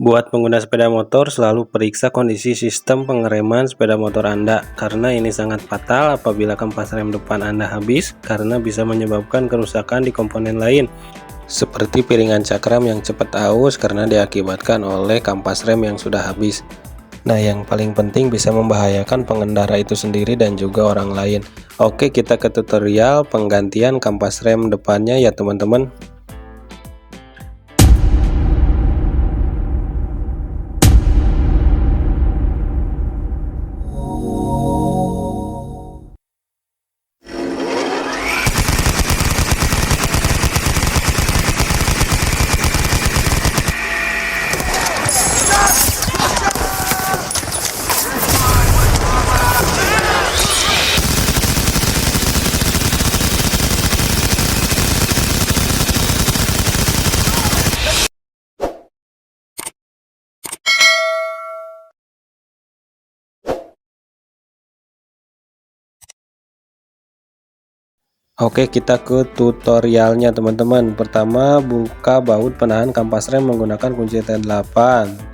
Buat pengguna sepeda motor, selalu periksa kondisi sistem pengereman sepeda motor Anda, karena ini sangat fatal apabila kampas rem depan Anda habis, karena bisa menyebabkan kerusakan di komponen lain, seperti piringan cakram yang cepat aus karena diakibatkan oleh kampas rem yang sudah habis. Nah, yang paling penting bisa membahayakan pengendara itu sendiri dan juga orang lain. Oke, kita ke tutorial penggantian kampas rem depannya ya teman-teman. Oke, kita ke tutorialnya teman-teman. Pertama, buka baut penahan kampas rem menggunakan kunci T8.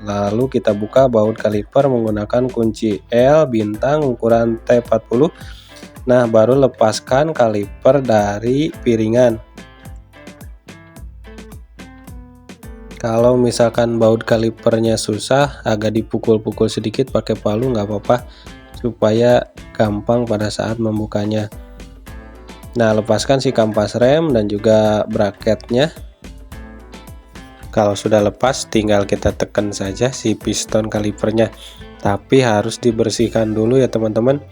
Lalu kita buka baut kaliper menggunakan kunci L bintang ukuran T40. Nah, baru lepaskan kaliper dari piringan. Kalau misalkan baut kalipernya susah, agak dipukul-pukul sedikit pakai palu nggak apa-apa, supaya gampang pada saat membukanya. Nah, lepaskan si kampas rem dan juga bracketnya. Kalau sudah lepas, tinggal kita tekan saja si piston kalipernya, tapi harus dibersihkan dulu ya teman-teman.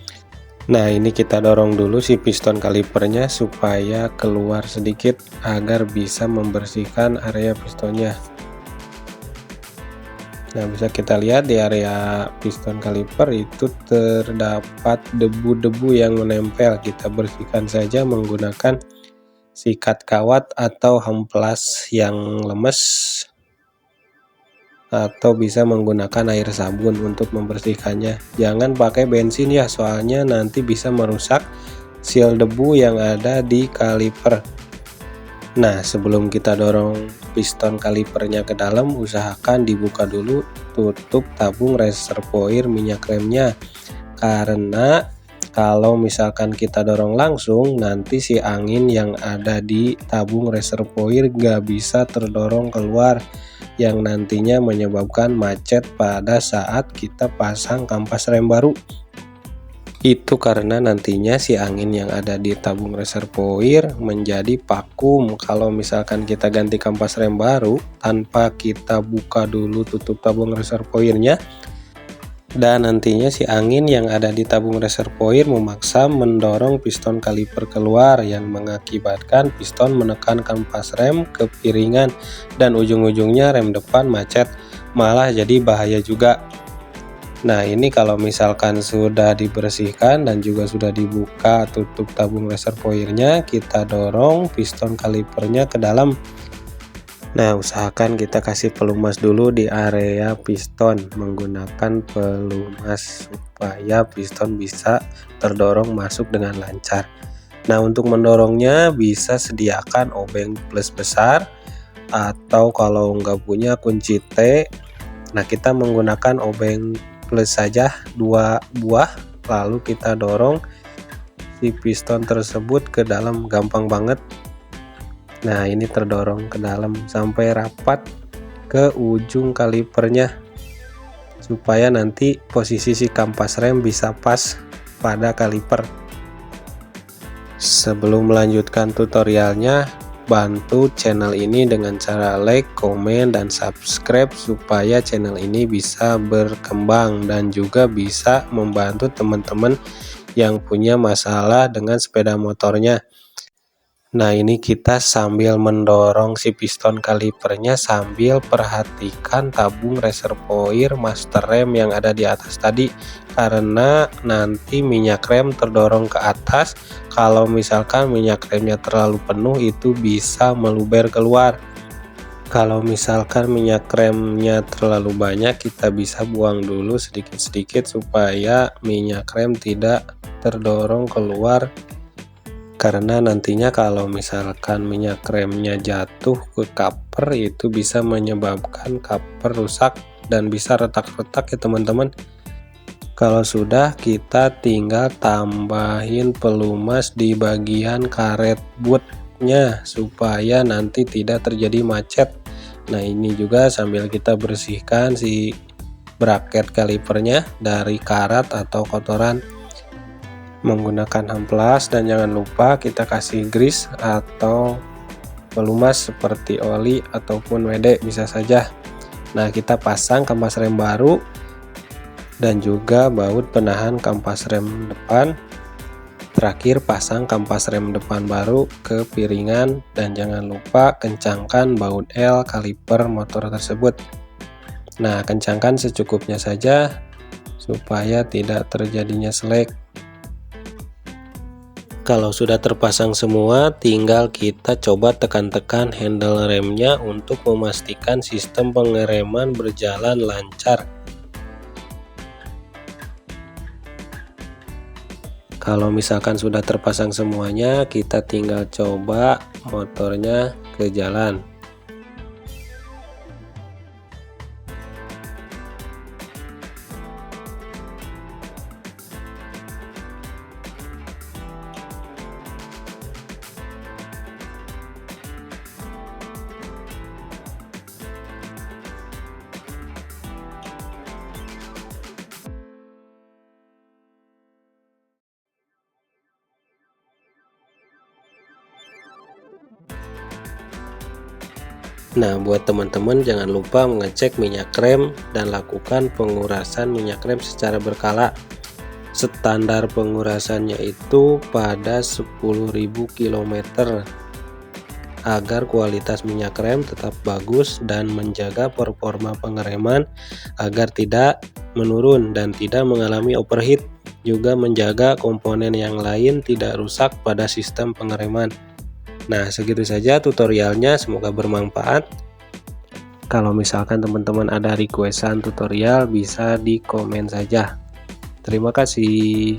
Nah, ini kita dorong dulu si piston kalipernya supaya keluar sedikit agar bisa membersihkan area pistonnya. Nah, bisa kita lihat di area piston kaliper itu terdapat debu-debu yang menempel. Kita bersihkan saja menggunakan sikat kawat atau hemplas yang lemes, atau bisa menggunakan air sabun untuk membersihkannya. Jangan pakai bensin ya, soalnya nanti bisa merusak seal debu yang ada di kaliper. Nah, sebelum kita dorong piston kalipernya ke dalam, usahakan dibuka dulu tutup tabung reservoir minyak remnya, karena kalau misalkan kita dorong langsung, nanti si angin yang ada di tabung reservoir gak bisa terdorong keluar, yang nantinya menyebabkan macet pada saat kita pasang kampas rem baru. Itu karena nantinya si angin yang ada di tabung reservoir menjadi vakum kalau misalkan kita ganti kampas rem baru tanpa kita buka dulu tutup tabung reservoirnya, dan nantinya si angin yang ada di tabung reservoir memaksa mendorong piston kaliper keluar yang mengakibatkan piston menekan kampas rem ke piringan dan ujung-ujungnya rem depan macet, malah jadi bahaya juga. Nah, ini kalau misalkan sudah dibersihkan dan juga sudah dibuka tutup tabung reservoirnya, kita dorong piston kalipernya ke dalam. Nah, usahakan kita kasih pelumas dulu di area piston menggunakan pelumas supaya piston bisa terdorong masuk dengan lancar. Nah, untuk mendorongnya bisa sediakan obeng plus besar, atau kalau nggak punya kunci T, nah kita menggunakan obeng plus saja 2 buah, lalu kita dorong si piston tersebut ke dalam, gampang banget. Nah, ini terdorong ke dalam sampai rapat ke ujung kalipernya, supaya nanti posisi si kampas rem bisa pas pada kaliper. Sebelum melanjutkan tutorialnya, bantu channel ini dengan cara like, komen, dan subscribe supaya channel ini bisa berkembang dan juga bisa membantu teman-teman yang punya masalah dengan sepeda motornya. Nah, ini kita sambil mendorong si piston kalipernya sambil perhatikan tabung reservoir master rem yang ada di atas tadi, karena nanti minyak rem terdorong ke atas. Kalau misalkan minyak remnya terlalu penuh, itu bisa meluber keluar. Kalau misalkan minyak remnya terlalu banyak, kita bisa buang dulu sedikit-sedikit supaya minyak rem tidak terdorong keluar karena nantinya kalau misalkan minyak remnya jatuh ke cover itu bisa menyebabkan cover rusak dan bisa retak-retak ya teman-teman. Kalau sudah, kita tinggal tambahin pelumas di bagian karet bootnya supaya nanti tidak terjadi macet. Nah, ini juga sambil kita bersihkan si bracket kalipernya dari karat atau kotoran menggunakan amplas, dan jangan lupa kita kasih grease atau pelumas seperti oli ataupun WD bisa saja. Nah, kita pasang kampas rem baru dan juga baut penahan kampas rem depan. Terakhir pasang kampas rem depan baru ke piringan, dan jangan lupa kencangkan baut L kaliper motor tersebut. Nah, kencangkan secukupnya saja supaya tidak terjadinya selek. Kalau sudah terpasang semua, tinggal kita coba tekan-tekan handle remnya untuk memastikan sistem pengereman berjalan lancar. Kalau misalkan sudah terpasang semuanya, kita tinggal coba motornya ke jalan. Nah, buat teman-teman jangan lupa mengecek minyak rem dan lakukan pengurasan minyak rem secara berkala. Standar pengurasannya itu pada 10.000 km agar kualitas minyak rem tetap bagus dan menjaga performa pengereman agar tidak menurun dan tidak mengalami overheat, juga menjaga komponen yang lain tidak rusak pada sistem pengereman. Nah, segitu saja tutorialnya, semoga bermanfaat. Kalau misalkan teman-teman ada requestan tutorial bisa di komen saja. Terima kasih.